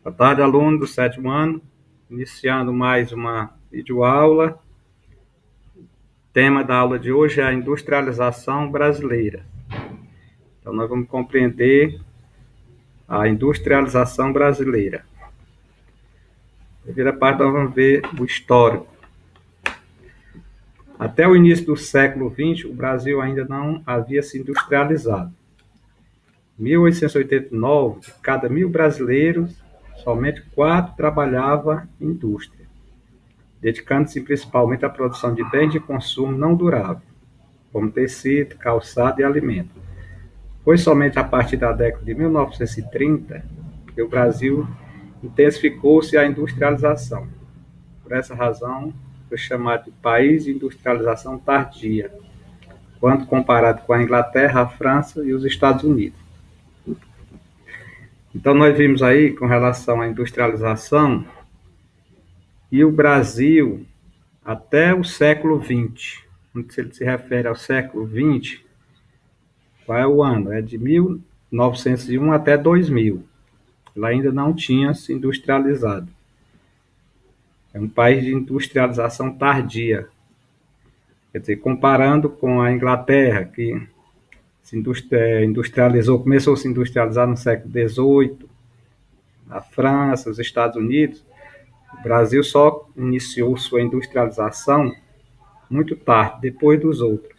Boa tarde, aluno do sétimo ano, iniciando mais uma videoaula. O tema da aula de hoje é a industrialização brasileira. Então, nós vamos compreender a industrialização brasileira. Na primeira parte, nós vamos ver o histórico. Até o início do século XX, o Brasil ainda não havia se industrializado. Em 1889, de cada 1.000 brasileiros, somente 4 trabalhavam em indústria, dedicando-se principalmente à produção de bens de consumo não durável, como tecido, calçado e alimento. Foi somente a partir da década de 1930 que o Brasil intensificou-se a industrialização. Por essa razão, foi chamado de país de industrialização tardia, quando comparado com a Inglaterra, a França e os Estados Unidos. Então, nós vimos aí, com relação à industrialização, e o Brasil, até o século XX, quando ele se refere ao século XX, qual é o ano? É de 1901 até 2000. Ela ainda não tinha se industrializado. É um país de industrialização tardia. Quer dizer, comparando com a Inglaterra, que se industrializou, começou a se industrializar no século XVIII, a França, os Estados Unidos, o Brasil só iniciou sua industrialização muito tarde, depois dos outros.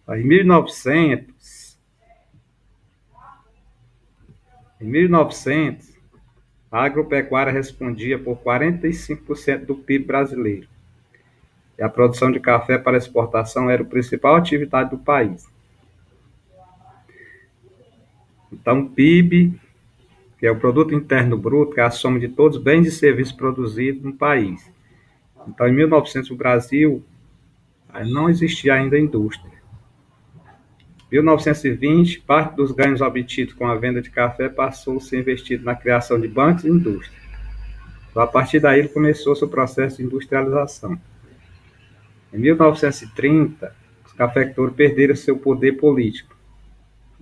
Em 1900, a agropecuária respondia por 45% do PIB brasileiro. E a produção de café para exportação era a principal atividade do país. Então, o PIB, que é o Produto Interno Bruto, que é a soma de todos os bens e serviços produzidos no país. Então, em 1900, o Brasil não existia ainda indústria. Em 1920, parte dos ganhos obtidos com a venda de café passou a ser investido na criação de bancos e indústria. Então, a partir daí, começou seu processo de industrialização. Em 1930, os cafeicultores perderam seu poder político.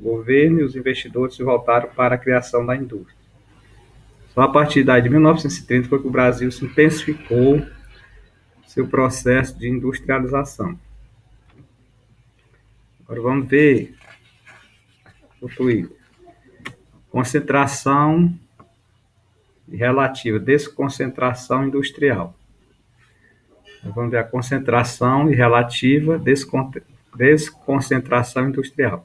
O governo e os investidores se voltaram para a criação da indústria. Só a partir daí de 1930 foi que o Brasil se intensificou seu processo de industrialização. Agora vamos ver o Twitter. Concentração relativa, desconcentração industrial. Vamos ver a concentração e relativa desconcentração industrial.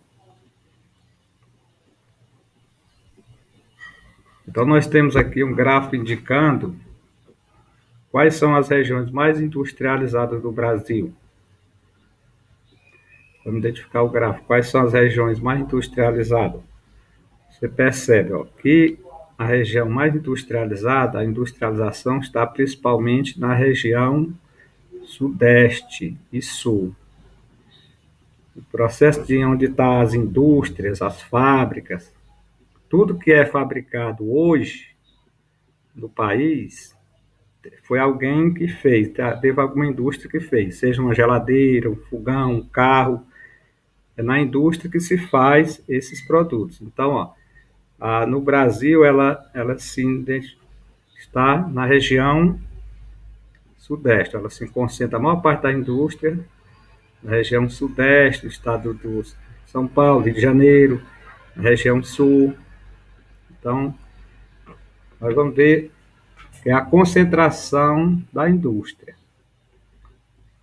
Então, nós temos aqui um gráfico indicando quais são as regiões mais industrializadas do Brasil. Vamos identificar o gráfico. Quais são as regiões mais industrializadas? Você percebe que a região mais industrializada, a industrialização está principalmente na região sudeste e sul. O processo de onde estão as indústrias, as fábricas, tudo que é fabricado hoje no país foi alguém que fez, teve alguma indústria que fez, seja uma geladeira, um fogão, um carro, é na indústria que se faz esses produtos. Então, no Brasil, ela está na região sudeste, ela se concentra a maior parte da indústria na região sudeste, do estado do São Paulo, Rio de Janeiro, na região sul. Então, nós vamos ver que é a concentração da indústria.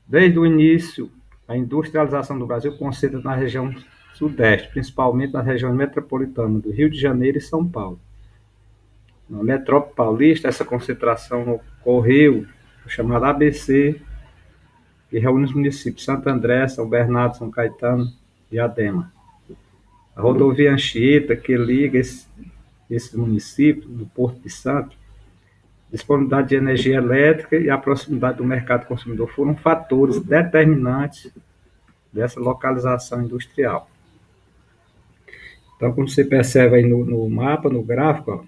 Desde o início, a industrialização do Brasil concentra na região sudeste, principalmente na região metropolitana do Rio de Janeiro e São Paulo. Na metrópole paulista, essa concentração ocorreu, chamada ABC, que reúne os municípios de Santo André, São Bernardo, São Caetano e Diadema. A rodovia Anchieta, que liga esses municípios do Porto de Santo, disponibilidade de energia elétrica e a proximidade do mercado consumidor foram fatores determinantes dessa localização industrial. Então, como você percebe aí no mapa, no gráfico,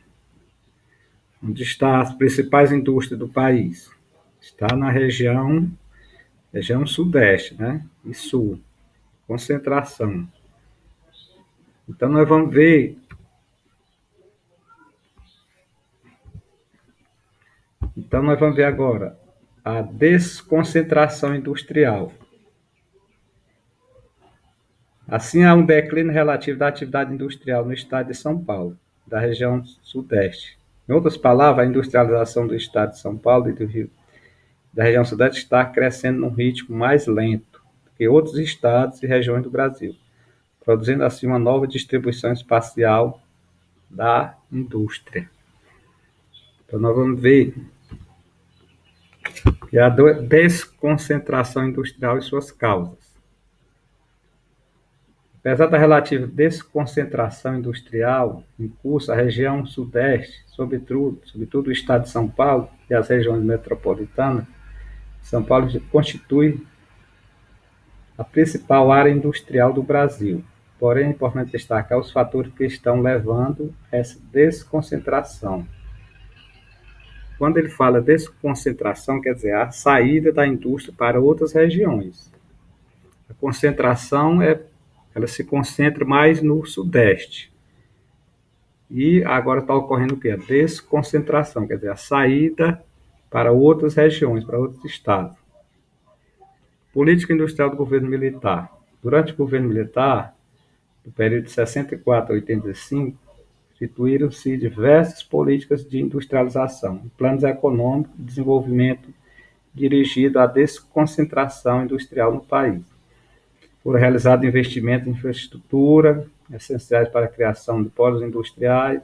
onde estão as principais indústrias do país, está na região sudeste, né, e sul, concentração. Então, nós vamos ver Então, nós vamos ver agora a desconcentração industrial. Assim, há um declínio relativo da atividade industrial no estado de São Paulo, da região sudeste. Em outras palavras, a industrialização do estado de São Paulo e do Rio, da região sudeste está crescendo num ritmo mais lento que outros estados e regiões do Brasil, produzindo assim uma nova distribuição espacial da indústria. Então, nós vamos ver que a desconcentração industrial e suas causas. Apesar da relativa desconcentração industrial em curso, a região sudeste, sobretudo o estado de São Paulo e as regiões metropolitanas, São Paulo constitui a principal área industrial do Brasil. Porém, é importante destacar os fatores que estão levando a essa desconcentração. Quando ele fala desconcentração, quer dizer a saída da indústria para outras regiões. A concentração ela se concentra mais no sudeste. E agora está ocorrendo o quê? A desconcentração, quer dizer, a saída para outras regiões, para outros estados. Política industrial do governo militar. Durante o governo militar, no período de 64 a 85, instituíram-se diversas políticas de industrialização, planos econômicos de desenvolvimento dirigido à desconcentração industrial no país. Foram realizados investimentos em infraestrutura, essenciais para a criação de polos industriais,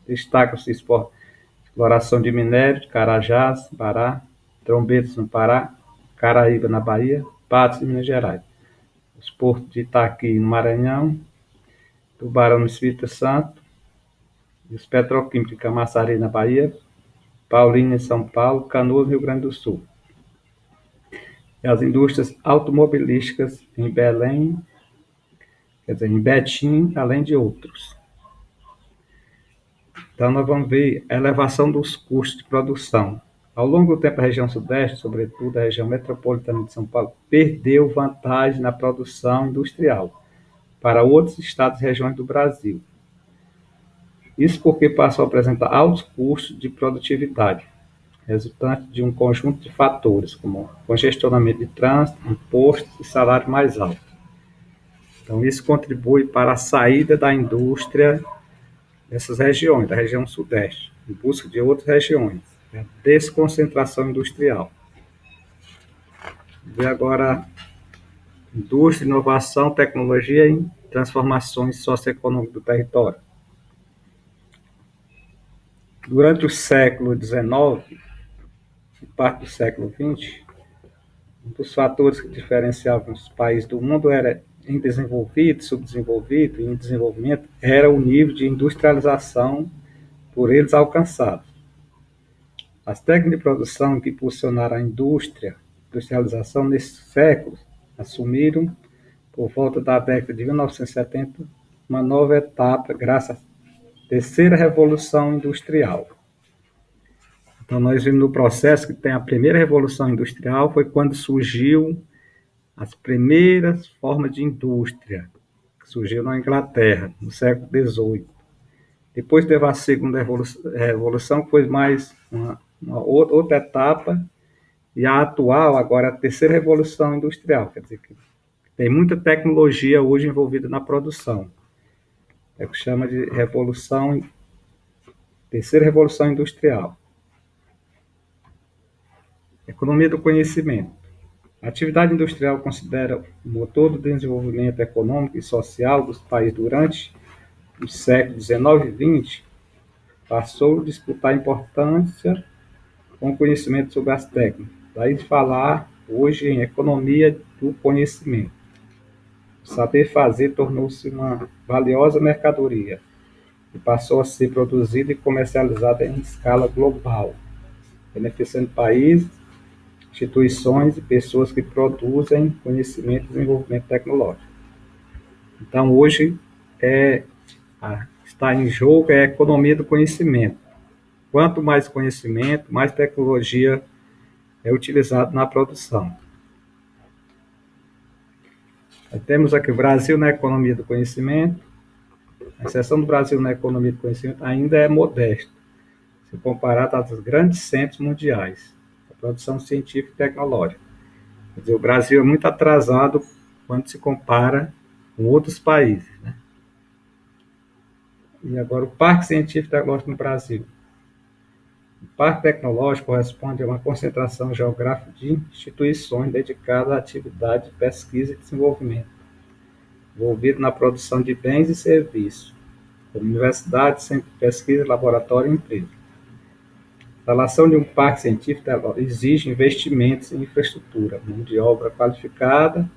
destacam-se exploração de minério, de Carajás, Pará, Trombetas no Pará, Caraíba na Bahia, Patos em Minas Gerais, os portos de Itaqui no Maranhão, Tubarão no Espírito Santo, e os petroquímicos de Camaçari na Bahia, Paulínia em São Paulo, Canoas no Rio Grande do Sul. E as indústrias automobilísticas em Belém, quer dizer, em Betim, além de outros. Então, nós vamos ver a elevação dos custos de produção. Ao longo do tempo, a região sudeste, sobretudo a região metropolitana de São Paulo, perdeu vantagem na produção industrial para outros estados e regiões do Brasil. Isso porque passou a apresentar altos custos de produtividade, resultante de um conjunto de fatores, como congestionamento de trânsito, impostos e salário mais alto. Então, isso contribui para a saída da indústria dessas regiões, da região sudeste, em busca de outras regiões, a desconcentração industrial. Vamos ver agora indústria, inovação, tecnologia e transformações socioeconômicas do território. Durante o século XIX e parte do século XX, um dos fatores que diferenciavam os países do mundo era em desenvolvido, subdesenvolvido e em desenvolvimento era o nível de industrialização por eles alcançado. As técnicas de produção que impulsionaram a industrialização nesse século assumiram, por volta da década de 1970, uma nova etapa graças à terceira revolução industrial. Então, nós vimos no processo que tem a primeira revolução industrial, foi quando surgiu as primeiras formas de indústria, que surgiu na Inglaterra, no século XVIII. Depois teve a segunda revolução, que foi mais uma outra etapa, e a atual, agora, a terceira revolução industrial, quer dizer que tem muita tecnologia hoje envolvida na produção. É o que chama de terceira revolução industrial. Economia do conhecimento. A atividade industrial considera o motor do desenvolvimento econômico e social dos países durante os séculos XIX e XX, passou a disputar importância com o conhecimento sobre as técnicas. Daí de falar hoje em economia do conhecimento. O saber fazer tornou-se uma valiosa mercadoria e passou a ser produzida e comercializada em escala global, beneficiando países, instituições e pessoas que produzem conhecimento e desenvolvimento tecnológico. Então, hoje está em jogo a economia do conhecimento. Quanto mais conhecimento, mais tecnologia é utilizado na produção. Temos aqui o Brasil na economia do conhecimento. A inserção do Brasil na economia do conhecimento ainda é modesta. se comparado aos grandes centros mundiais da produção científica e tecnológica. Quer dizer, o Brasil é muito atrasado quando se compara com outros países, né? E agora, o Parque Científico e Tecnológico no Brasil. O Parque Tecnológico corresponde a uma concentração geográfica de instituições dedicadas à atividade de pesquisa e desenvolvimento, envolvido na produção de bens e serviços, como universidades, centro de pesquisa, laboratório e empresa. A instalação de um parque científico exige investimentos em infraestrutura, mão de obra qualificada,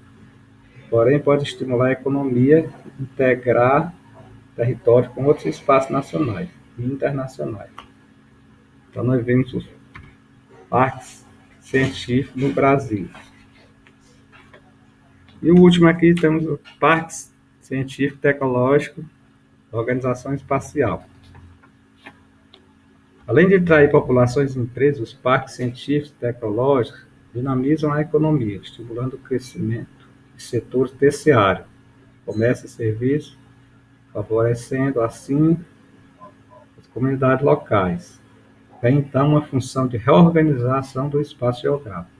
porém pode estimular a economia e integrar território com outros espaços nacionais e internacionais. Então, nós vemos os parques científicos no Brasil. E o último aqui temos os parques científico e tecnológico da Organização Espacial. Além de atrair populações e empresas, os parques científicos e tecnológicos dinamizam a economia, estimulando o crescimento de setores terciários, comércio e serviços, favorecendo, assim, as comunidades locais. Tem, então, uma função de reorganização do espaço geográfico.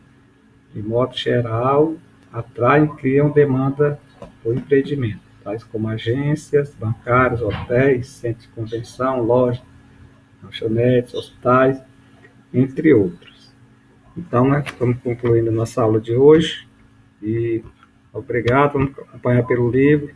De modo geral, atraem e criam demanda por empreendimento, tais como agências bancárias, hotéis, centros de convenção, lojas, lanchonetes, hospitais, entre outros. Então, nós estamos concluindo a nossa aula de hoje e obrigado, vamos acompanhar pelo livro.